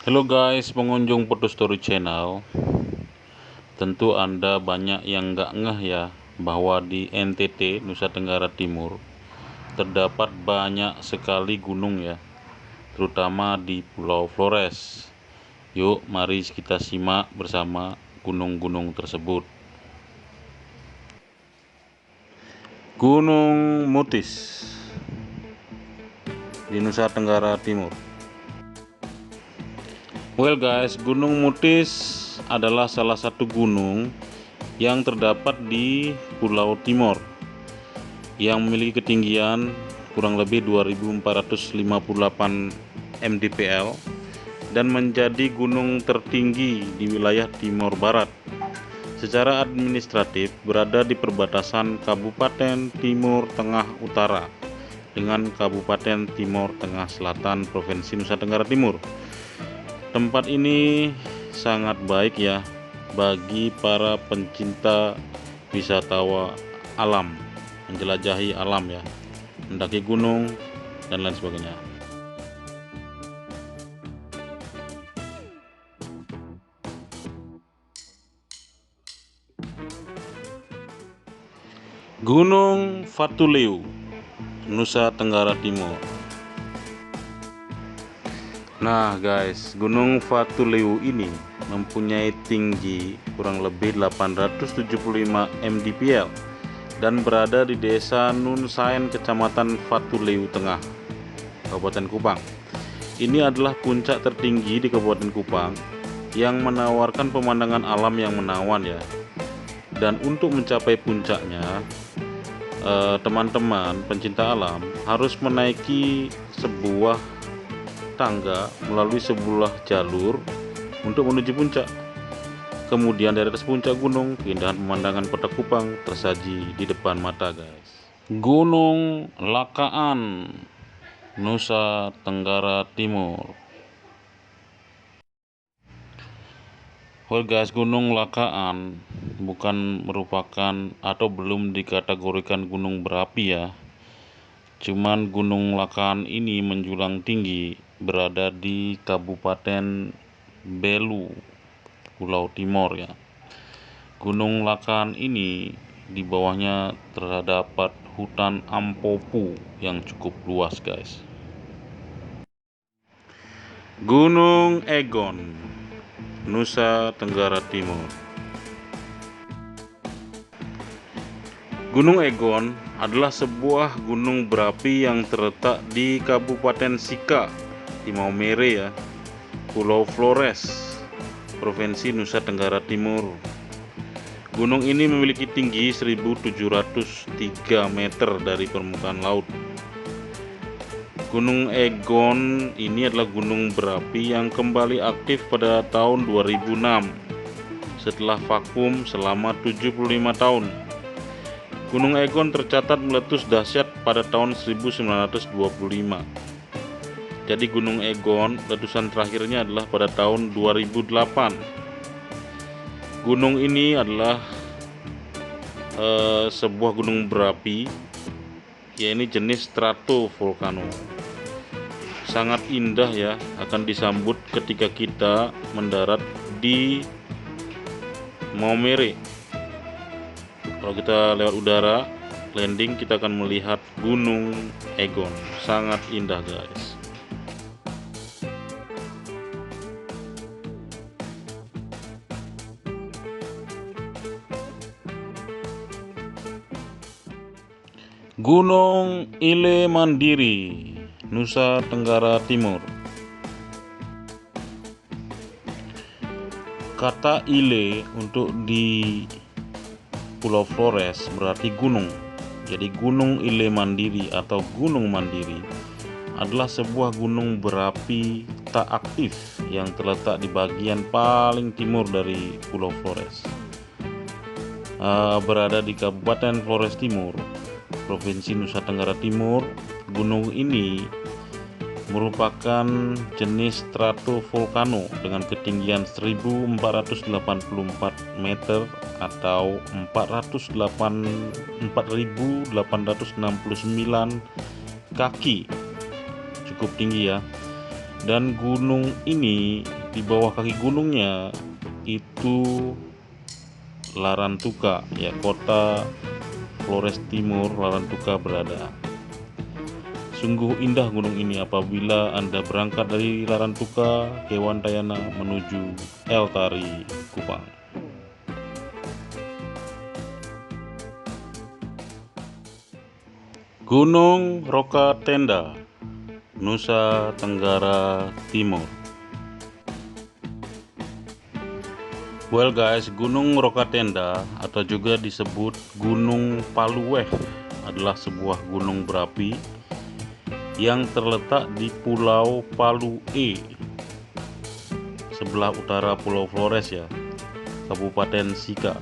Halo guys, pengunjung Putu Story Channel. Tentu Anda banyak yang nggak ngeh ya bahwa di NTT, Nusa Tenggara Timur, terdapat banyak sekali gunung ya, terutama di Pulau Flores. Yuk, mari kita simak bersama gunung-gunung tersebut. Gunung Mutis di Nusa Tenggara Timur. Well guys, Gunung Mutis adalah salah satu gunung yang terdapat di Pulau Timor yang memiliki ketinggian kurang lebih 2458 mdpl dan menjadi gunung tertinggi di wilayah Timor Barat. Secara administratif berada di perbatasan Kabupaten Timur Tengah Utara dengan Kabupaten Timor Tengah Selatan Provinsi Nusa Tenggara Timur. Tempat ini sangat baik ya bagi para pencinta wisata alam, menjelajahi alam ya, mendaki gunung dan lain sebagainya. Gunung Fatuleu, Nusa Tenggara Timur. Nah guys, Gunung Fatuleu ini mempunyai tinggi kurang lebih 875 mdpl dan berada di desa Nun Saen, Kecamatan Fatuleu Tengah, Kabupaten Kupang. Ini adalah puncak tertinggi di Kabupaten Kupang yang menawarkan pemandangan alam yang menawan ya. Dan untuk mencapai puncaknya, teman-teman pencinta alam harus menaiki sebuah tangga melalui sebuah jalur untuk menuju puncak. Kemudian dari atas puncak gunung, keindahan pemandangan kota Kupang tersaji di depan mata guys. Gunung Lakaan, Nusa Tenggara Timur. Well guys, Gunung Lakaan bukan merupakan atau belum dikategorikan gunung berapi ya. Cuman Gunung Lakaan ini menjulang tinggi, berada di Kabupaten Belu, Pulau Timor ya. Gunung Lakaan ini di bawahnya terdapat hutan ampopu yang cukup luas guys. Gunung Egon, Nusa Tenggara Timur. Gunung Egon adalah sebuah gunung berapi yang terletak di Kabupaten Sika di Maumere ya, Pulau Flores, Provinsi Nusa Tenggara Timur. Gunung ini memiliki tinggi 1703 meter dari permukaan laut. Gunung Egon ini adalah gunung berapi yang kembali aktif pada tahun 2006 setelah vakum selama 75 tahun. Gunung Egon tercatat meletus dahsyat pada tahun 1925. Jadi Gunung Egon letusan terakhirnya adalah pada tahun 2008. Gunung ini adalah sebuah gunung berapi, yaitu jenis stratovolcano. Sangat indah ya, akan disambut ketika kita mendarat di Maumere. Kalau kita lewat udara landing, kita akan melihat Gunung Egon. Sangat indah guys. Gunung Ile Mandiri, Nusa Tenggara Timur. Kata Ile untuk di Pulau Flores berarti gunung. Jadi Gunung Ile Mandiri atau Gunung Mandiri adalah sebuah gunung berapi tak aktif yang terletak di bagian paling timur dari Pulau Flores. Berada di Kabupaten Flores Timur, Provinsi Nusa Tenggara Timur. Gunung ini merupakan jenis stratovolcano dengan ketinggian 1484 meter atau 4.869 kaki. Cukup tinggi ya. Dan gunung ini di bawah kaki gunungnya itu Larantuka ya, kota Flores Timur Larantuka berada. Sungguh indah gunung ini apabila Anda berangkat dari Larantuka ke Wantayana menuju El Tari Kupang. Gunung Rokatenda, Nusa Tenggara Timur. Well guys, Gunung Rokatenda atau juga disebut Gunung Palueh adalah sebuah gunung berapi yang terletak di Pulau Palue, sebelah utara Pulau Flores ya, Kabupaten Sika,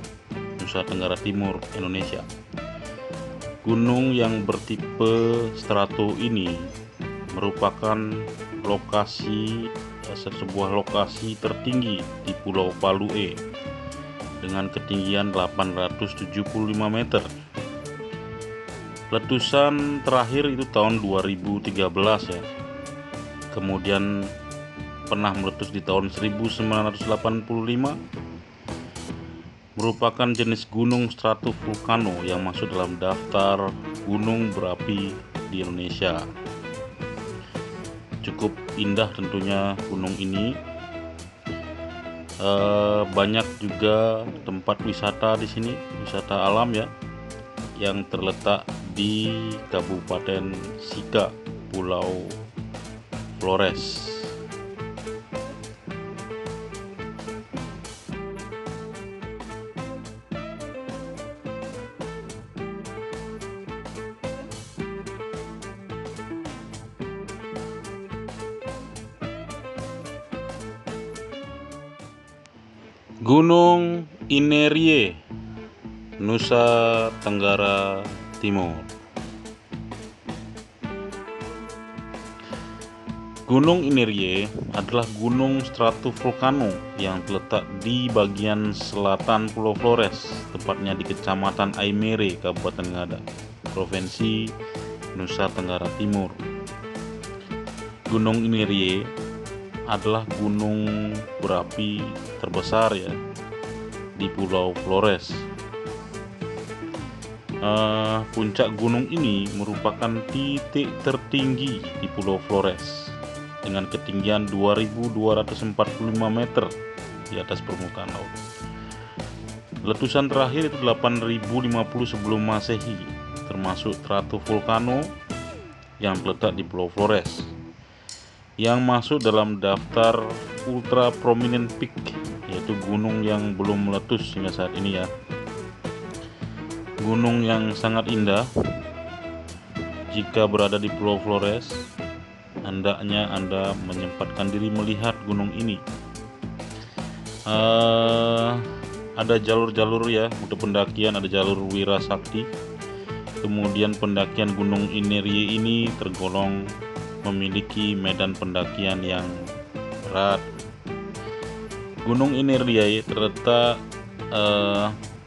Nusa Tenggara Timur, Indonesia. Gunung yang bertipe strato ini merupakan sebuah lokasi tertinggi di Pulau Palue dengan ketinggian 875 meter. Letusan terakhir itu tahun 2013 ya. Kemudian pernah meletus di tahun 1985. Merupakan jenis gunung stratovulkano yang masuk dalam daftar gunung berapi di Indonesia. Cukup indah tentunya gunung ini. Banyak juga tempat wisata di sini, wisata alam ya, yang terletak di Kabupaten Sika, Pulau Flores. Gunung Inerie, Nusa Tenggara Timur. Gunung Inerie adalah gunung stratovulkano yang terletak di bagian selatan Pulau Flores, tepatnya di Kecamatan Aimere, Kabupaten Ngada, Provinsi Nusa Tenggara Timur. Gunung Inerie adalah gunung berapi terbesar ya di Pulau Flores. Puncak gunung ini merupakan titik tertinggi di Pulau Flores dengan ketinggian 2245 meter di atas permukaan laut. Letusan terakhir itu 8050 sebelum Masehi, termasuk stratovulkano yang terletak di Pulau Flores, yang masuk dalam daftar ultra prominent peak, yaitu gunung yang belum meletus hingga saat ini ya. Gunung yang sangat indah. Jika berada di Pulau Flores, hendaknya Anda menyempatkan diri melihat gunung ini. Ada jalur-jalur ya untuk pendakian, ada jalur Wira Sakti. Kemudian pendakian Gunung Inerie ini tergolong memiliki medan pendakian yang berat. Gunung Inerie terletak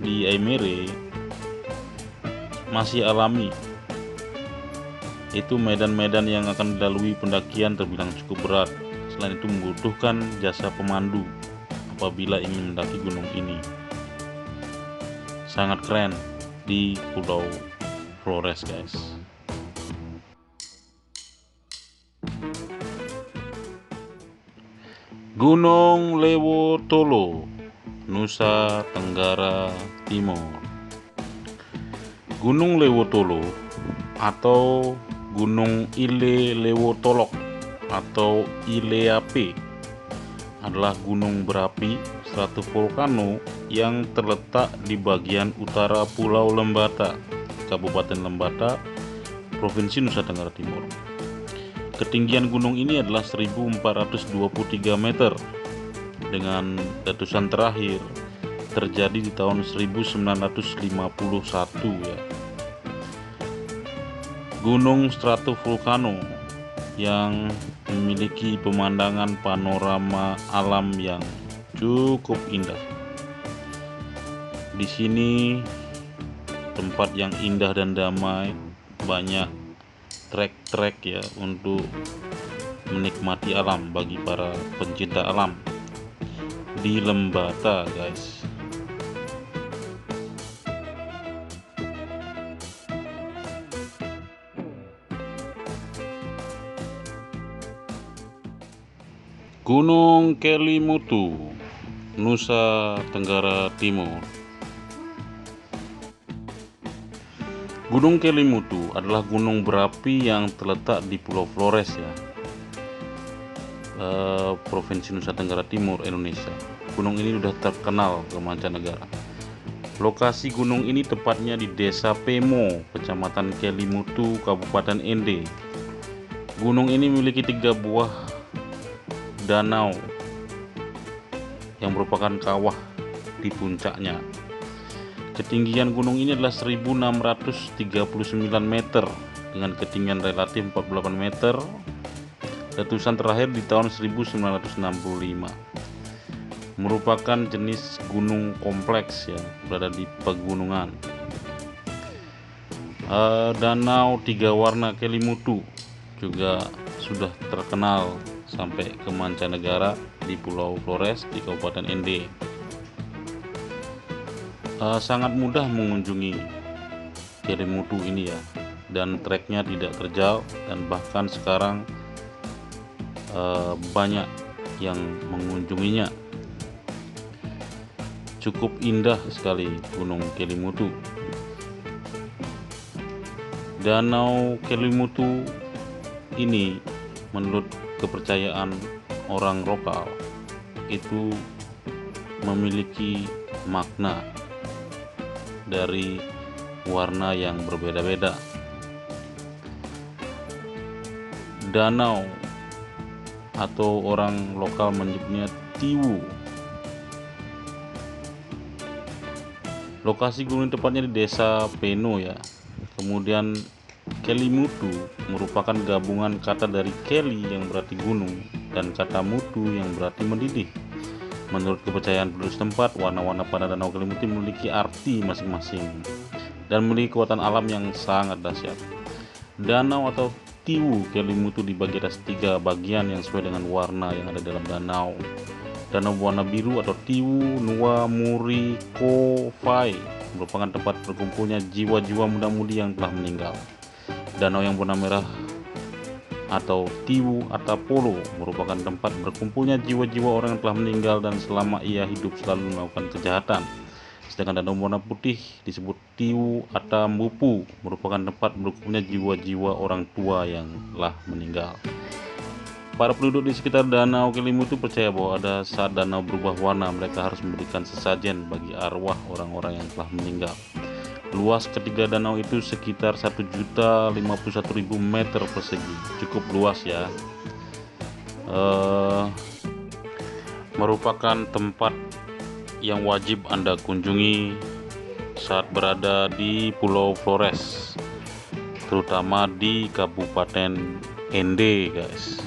di Aimere, masih alami. Itu medan-medan yang akan dilalui pendakian terbilang cukup berat. Selain itu membutuhkan jasa pemandu apabila ingin mendaki gunung ini. Sangat keren di Pulau Flores guys. Gunung Lewotolo, Nusa Tenggara Timur. Gunung Lewotolo atau Gunung Ile Lewotolok atau Ileape adalah gunung berapi stratovulkano yang terletak di bagian utara Pulau Lembata, Kabupaten Lembata, Provinsi Nusa Tenggara Timur. Ketinggian gunung ini adalah 1423 meter dengan letusan terakhir terjadi di tahun 1951 ya. Gunung stratovulkano yang memiliki pemandangan panorama alam yang cukup indah. Di sini tempat yang indah dan damai, banyak trek-trek ya untuk menikmati alam bagi para pencinta alam. di Lembata, guys. Gunung Kelimutu, Nusa Tenggara Timur. Gunung Kelimutu adalah gunung berapi yang terletak di Pulau Flores, ya, Provinsi Nusa Tenggara Timur, Indonesia. Gunung ini sudah terkenal ke mancanegara. Lokasi gunung ini tepatnya di Desa Pemo, Kecamatan Kelimutu, Kabupaten Ende. Gunung ini memiliki 3 buah danau yang merupakan kawah di puncaknya. Ketinggian gunung ini adalah 1639 meter dengan ketinggian relatif 48 meter. Letusan terakhir di tahun 1965. Merupakan jenis gunung kompleks, ya, berada di pegunungan. Danau 3 warna Kelimutu juga sudah terkenal sampai ke mancanegara di Pulau Flores di Kabupaten Ende. Sangat mudah mengunjungi Kelimutu ini, ya, dan treknya tidak terjal, dan bahkan sekarang banyak yang mengunjunginya. Cukup indah sekali Gunung Kelimutu. Danau Kelimutu ini menurut kepercayaan orang lokal itu memiliki makna dari warna yang berbeda-beda. Danau atau orang lokal menyebutnya Tiwu. Lokasi gunung tepatnya di Desa Peno, ya. Kemudian Kelimutu merupakan gabungan kata dari Keli yang berarti gunung dan kata mutu yang berarti mendidih. Menurut kepercayaan penduduk setempat, warna-warna pada Danau Kelimutu memiliki arti masing-masing dan memiliki kekuatan alam yang sangat dahsyat. Danau atau Tiwu Kelimutu dibagi atas 3 bagian yang sesuai dengan warna yang ada dalam danau. Danau berwarna biru atau Tiwu Nua Muri Ko Fai merupakan tempat berkumpulnya jiwa-jiwa muda-mudi yang telah meninggal. Danau yang berwarna merah atau Tiwu Atapolo merupakan tempat berkumpulnya jiwa-jiwa orang yang telah meninggal dan selama ia hidup selalu melakukan kejahatan. Sedangkan danau berwarna putih disebut Tiwu Atambupu merupakan tempat berkumpulnya jiwa-jiwa orang tua yang telah meninggal. Para penduduk di sekitar Danau Kelimutu percaya bahwa ada saat danau berubah warna, mereka harus memberikan sesajen bagi arwah orang-orang yang telah meninggal. Luas ketiga danau itu sekitar 1.051.000 meter persegi. Cukup luas, ya. Merupakan tempat yang wajib Anda kunjungi saat berada di Pulau Flores, terutama di Kabupaten Ende, guys.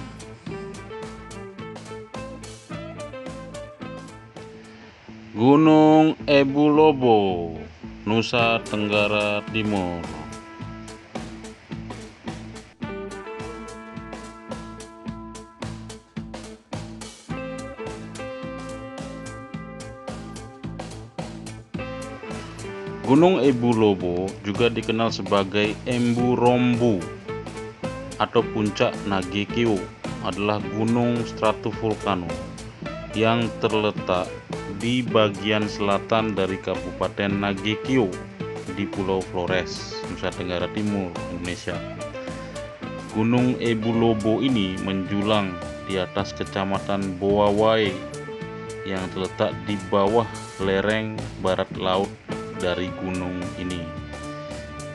Gunung Ebulobo, Nusa Tenggara Timur. Gunung Ebulobo juga dikenal sebagai Embu Rombu atau Puncak Nagekyo, adalah gunung stratovulkano yang terletak di bagian selatan dari Kabupaten Nagekyo di Pulau Flores, Nusa Tenggara Timur, Indonesia. Gunung Ebulobo ini menjulang di atas Kecamatan Boawai yang terletak di bawah lereng barat laut dari gunung ini.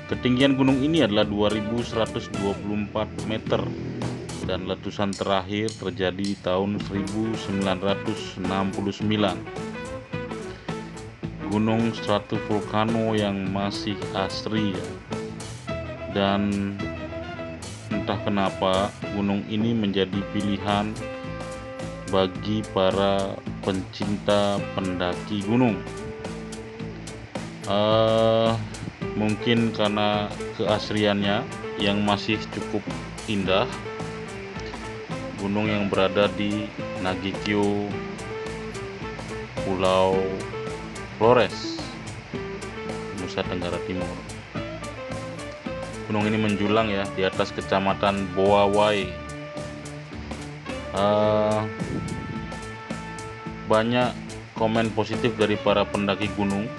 Ketinggian gunung ini adalah 2124 meter dan letusan terakhir terjadi di tahun 1969. Gunung stratovulkano yang masih asri, ya. Dan entah kenapa gunung ini menjadi pilihan bagi para pencinta pendaki gunung. Mungkin karena keasriannya yang masih cukup indah. Gunung yang berada di Nagekyo Pulau Flores, Nusa Tenggara Timur. Gunung ini menjulang ya di atas kecamatan Boawai. Banyak komen positif dari para pendaki gunung.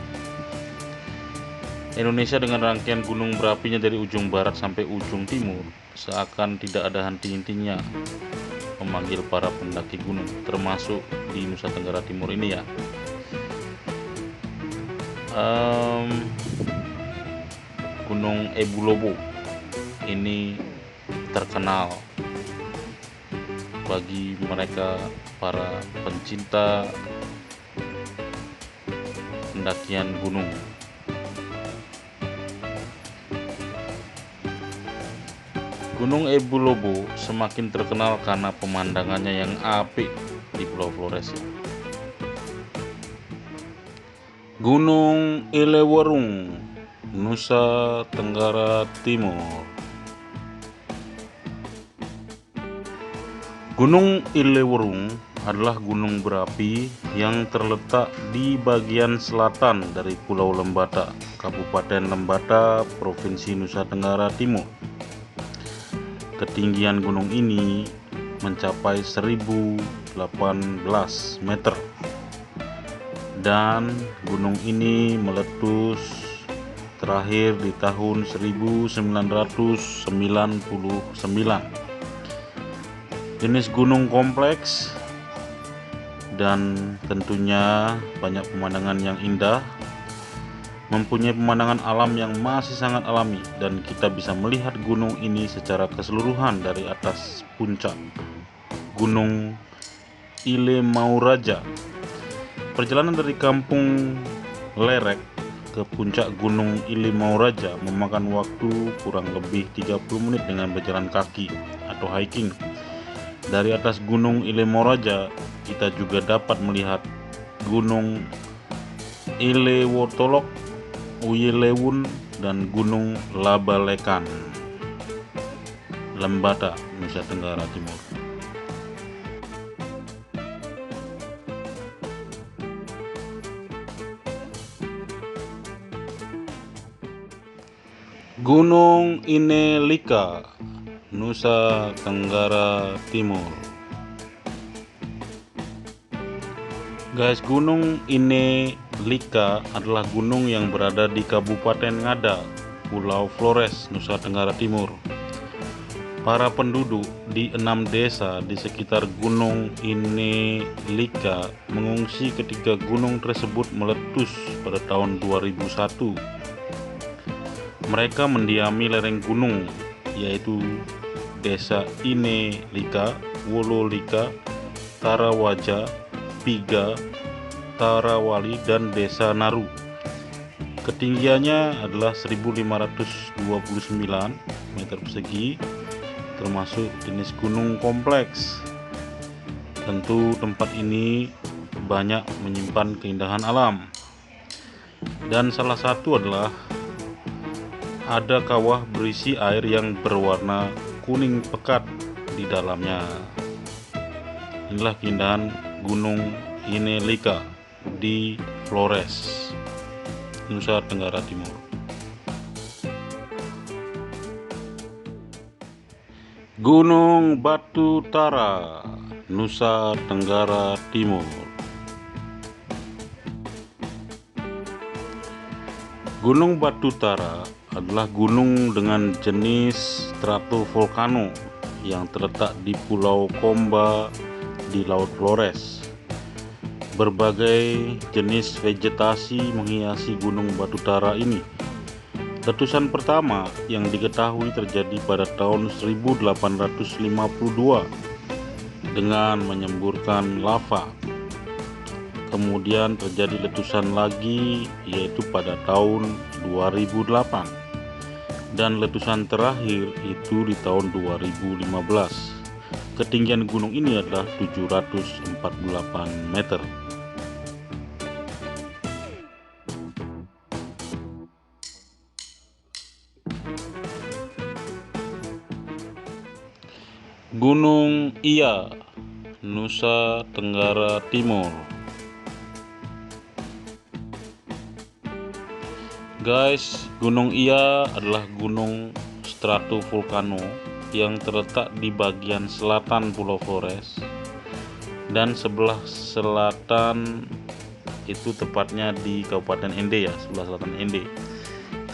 Indonesia dengan rangkaian gunung berapinya dari ujung barat sampai ujung timur seakan tidak ada henti-hentinya memanggil para pendaki gunung, termasuk di Nusa Tenggara Timur ini ya. Gunung Ebu Lobo ini terkenal bagi mereka para pencinta pendakian gunung. Gunung Ebu Lobo semakin terkenal karena pemandangannya yang apik di Pulau Flores. Gunung Ilewerung, Nusa Tenggara Timur. Gunung Ilewerung adalah gunung berapi yang terletak di bagian selatan dari Pulau Lembata, Kabupaten Lembata, Provinsi Nusa Tenggara Timur. Ketinggian gunung ini mencapai 1018 meter dan gunung ini meletus terakhir di tahun 1999. Jenis gunung kompleks dan tentunya banyak pemandangan yang indah, mempunyai pemandangan alam yang masih sangat alami, dan kita bisa melihat gunung ini secara keseluruhan dari atas puncak Gunung Ilemauraja. Perjalanan dari kampung Lerek ke puncak Gunung Ilemauraja memakan waktu kurang lebih 30 menit dengan berjalan kaki atau hiking. Dari atas Gunung Ilemauraja kita juga dapat melihat Gunung Ilewotolok, Uyelewun, dan Gunung Labalekan, Lembata, Nusa Tenggara Timur. Gunung Inelika, Nusa Tenggara Timur. Guys, Gunung Inelika adalah gunung yang berada di Kabupaten Ngada, Pulau Flores, Nusa Tenggara Timur. Para penduduk di 6 desa di sekitar Gunung Inelika mengungsi ketika gunung tersebut meletus pada tahun 2001. Mereka mendiami lereng gunung, yaitu Desa Inelika, Wololika, Tarawaja, Piga, Tarawali, dan Desa Naru. Ketinggiannya adalah 1529 meter persegi, termasuk jenis gunung kompleks. Tentu tempat ini banyak menyimpan keindahan alam, dan salah satu adalah ada kawah berisi air yang berwarna kuning pekat di dalamnya. Inilah keindahan Gunung Inelika di Flores, Nusa Tenggara Timur. Gunung Batu Tara, Nusa Tenggara Timur. Gunung Batu Tara adalah gunung dengan jenis stratovolcano yang terletak di Pulau Komba di Laut Flores. Berbagai jenis vegetasi menghiasi Gunung Batu Tara ini. Letusan pertama yang diketahui terjadi pada tahun 1852 dengan menyemburkan lava. Kemudian terjadi letusan lagi, yaitu pada tahun 2008. Dan letusan terakhir itu di tahun 2015. Ketinggian gunung ini adalah 748 meter. Gunung Iya, Nusa Tenggara Timur. Guys, Gunung Iya adalah gunung stratovolcano yang terletak di bagian selatan Pulau Flores, dan sebelah selatan itu tepatnya di Kabupaten Ende ya, sebelah selatan Ende.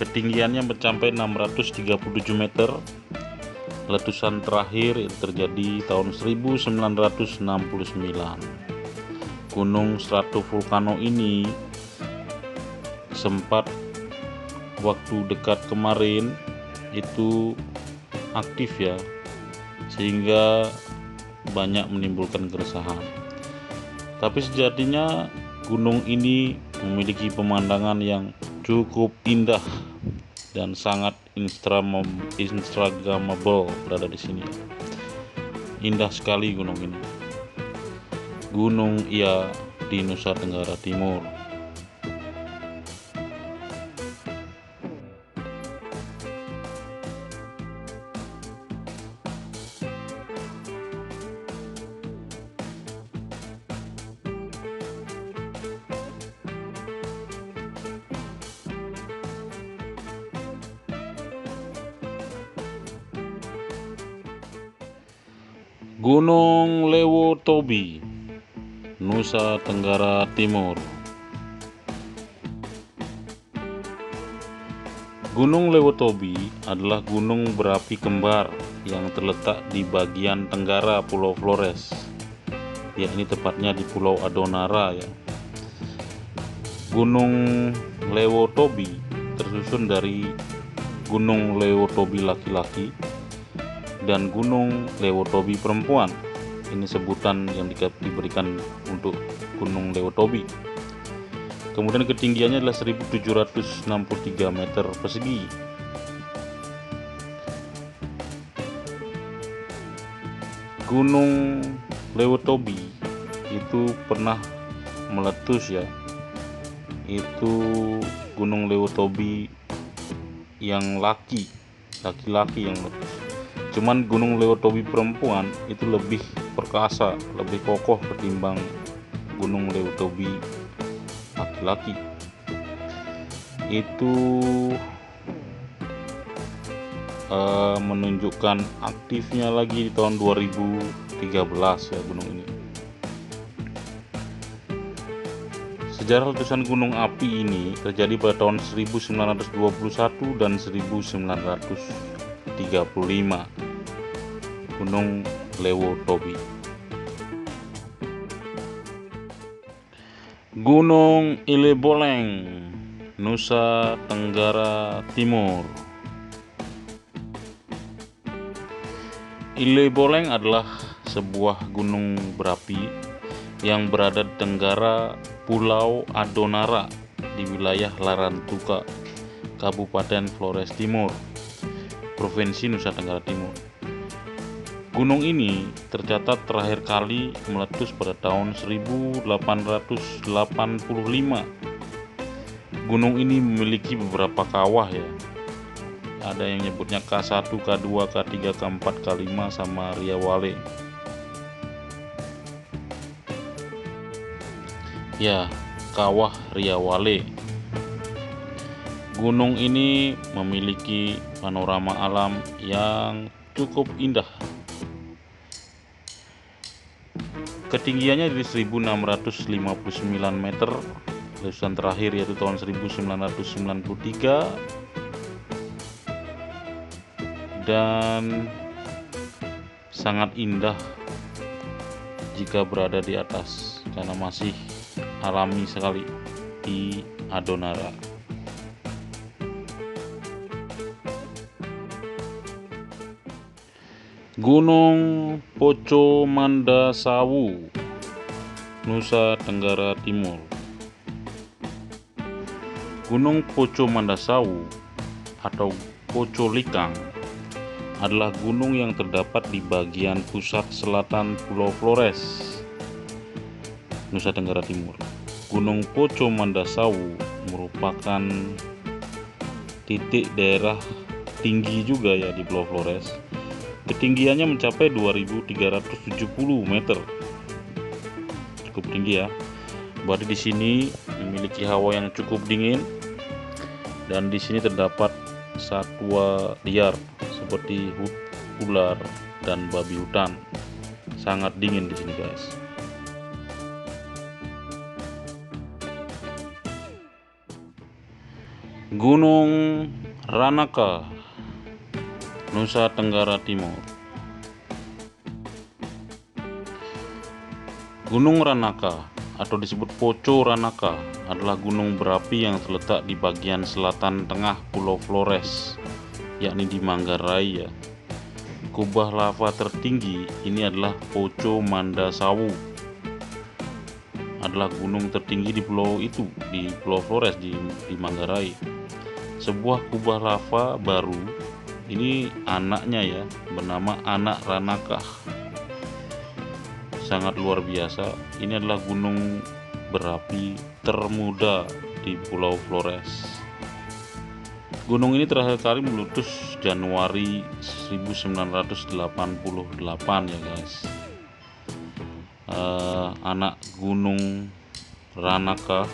Ketinggiannya mencapai 637 meter. Letusan terakhir itu terjadi tahun 1969. Gunung stratovolcano ini sempat waktu dekat kemarin itu aktif ya, sehingga banyak menimbulkan keresahan. Tapi sejatinya gunung ini memiliki pemandangan yang cukup indah dan sangat instagramable berada di sini. Indah sekali gunung ini. Gunung Iya di Nusa Tenggara Timur. Gunung Lewotobi, Nusa Tenggara Timur. Gunung Lewotobi adalah gunung berapi kembar yang terletak di bagian tenggara Pulau Flores, yakni tepatnya di Pulau Adonara ya. Gunung Lewotobi tersusun dari Gunung Lewotobi laki-laki dan Gunung Lewotobi perempuan. Ini sebutan yang diberikan untuk Gunung Lewotobi. Kemudian ketinggiannya adalah 1763 meter persegi. Gunung Lewotobi itu pernah meletus ya. Itu Gunung Lewotobi yang laki-laki yang meletus. Cuman Gunung Lewotobi perempuan itu lebih perkasa, lebih kokoh ketimbang Gunung Lewotobi laki-laki. Itu menunjukkan aktifnya lagi di tahun 2013 ya gunung ini. Sejarah letusan gunung api ini terjadi pada tahun 1921 dan 1935. Gunung Lewotobi. Gunung Ileboleng, Nusa Tenggara Timur. Ileboleng adalah sebuah gunung berapi yang berada di tenggara Pulau Adonara di wilayah Larantuka, Kabupaten Flores Timur, Provinsi Nusa Tenggara Timur. Gunung ini tercatat terakhir kali meletus pada tahun 1885. Gunung ini memiliki beberapa kawah ya. Ada yang nyebutnya K1, K2, K3, K4, K5 sama Ria Wale. Ya, kawah Ria Wale. Gunung ini memiliki panorama alam yang cukup indah. Ketinggiannya di 1659 meter. Letusan terakhir yaitu tahun 1993. Dan sangat indah jika berada di atas karena masih alami sekali di Adonara. Gunung Poco Mandasawu, Nusa Tenggara Timur. Gunung Poco Mandasawu atau Poco Likang adalah gunung yang terdapat di bagian pusat selatan Pulau Flores, Nusa Tenggara Timur. Gunung Poco Mandasawu merupakan titik daerah tinggi juga ya di Pulau Flores. Ketinggiannya mencapai 2370 meter. cukup tinggi ya. Berarti di sini memiliki hawa yang cukup dingin dan di sini terdapat satwa liar seperti ular dan babi hutan. Sangat dingin di sini, guys. Gunung Ranaka, Nusa Tenggara Timur. Gunung Ranaka atau disebut Poco Ranaka adalah gunung berapi yang terletak di bagian selatan tengah Pulau Flores, yakni di Manggarai ya. Kubah lava tertinggi ini adalah Poco Mandasawu, adalah gunung tertinggi di pulau itu, di Pulau Flores di Manggarai. Sebuah kubah lava baru, ini anaknya ya, bernama Anak Ranaka. Sangat luar biasa. Ini adalah gunung berapi termuda di Pulau Flores. Gunung ini terakhir kali meletus Januari 1988 ya guys. Anak Gunung Ranaka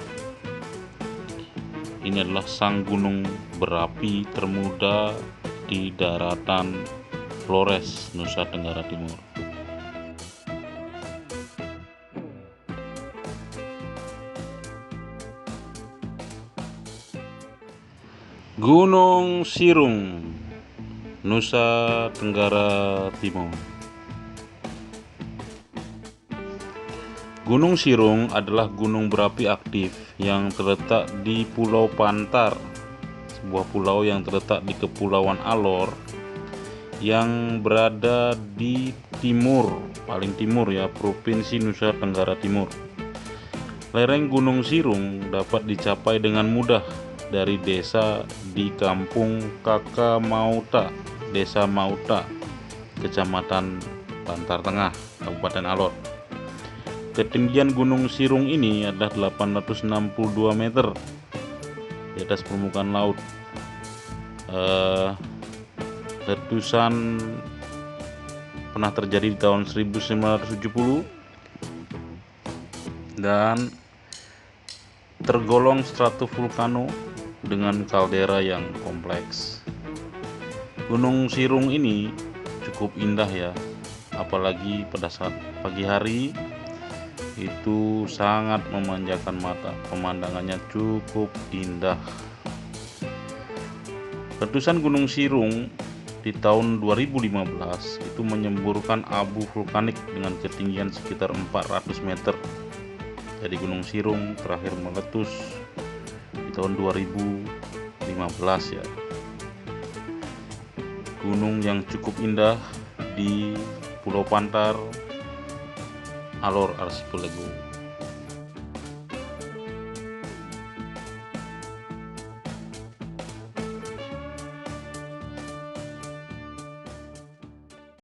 ini adalah sang gunung berapi termuda di daratan Flores, Nusa Tenggara Timur. Gunung Sirung, Nusa Tenggara Timur. Gunung Sirung adalah gunung berapi aktif yang terletak di Pulau Pantar, sebuah pulau yang terletak di Kepulauan Alor yang berada di timur, paling timur ya, Provinsi Nusa Tenggara Timur. Lereng Gunung Sirung dapat dicapai dengan mudah dari desa di Kampung Kakamauta, Desa Mauta, Kecamatan Pantar Tengah, Kabupaten Alor. Ketinggian Gunung Sirung ini adalah 862 meter di atas permukaan laut. Letusan pernah terjadi di tahun 1970 dan tergolong stratovulkano dengan kaldera yang kompleks. Gunung Sirung ini cukup indah ya, apalagi pada saat pagi hari itu sangat memanjakan mata, pemandangannya cukup indah. Letusan Gunung Sirung di tahun 2015 itu menyemburkan abu vulkanik dengan ketinggian sekitar 400 meter. Jadi Gunung Sirung terakhir meletus di tahun 2015 ya. Gunung yang cukup indah di Pulau Pantar, Alor Archipelago.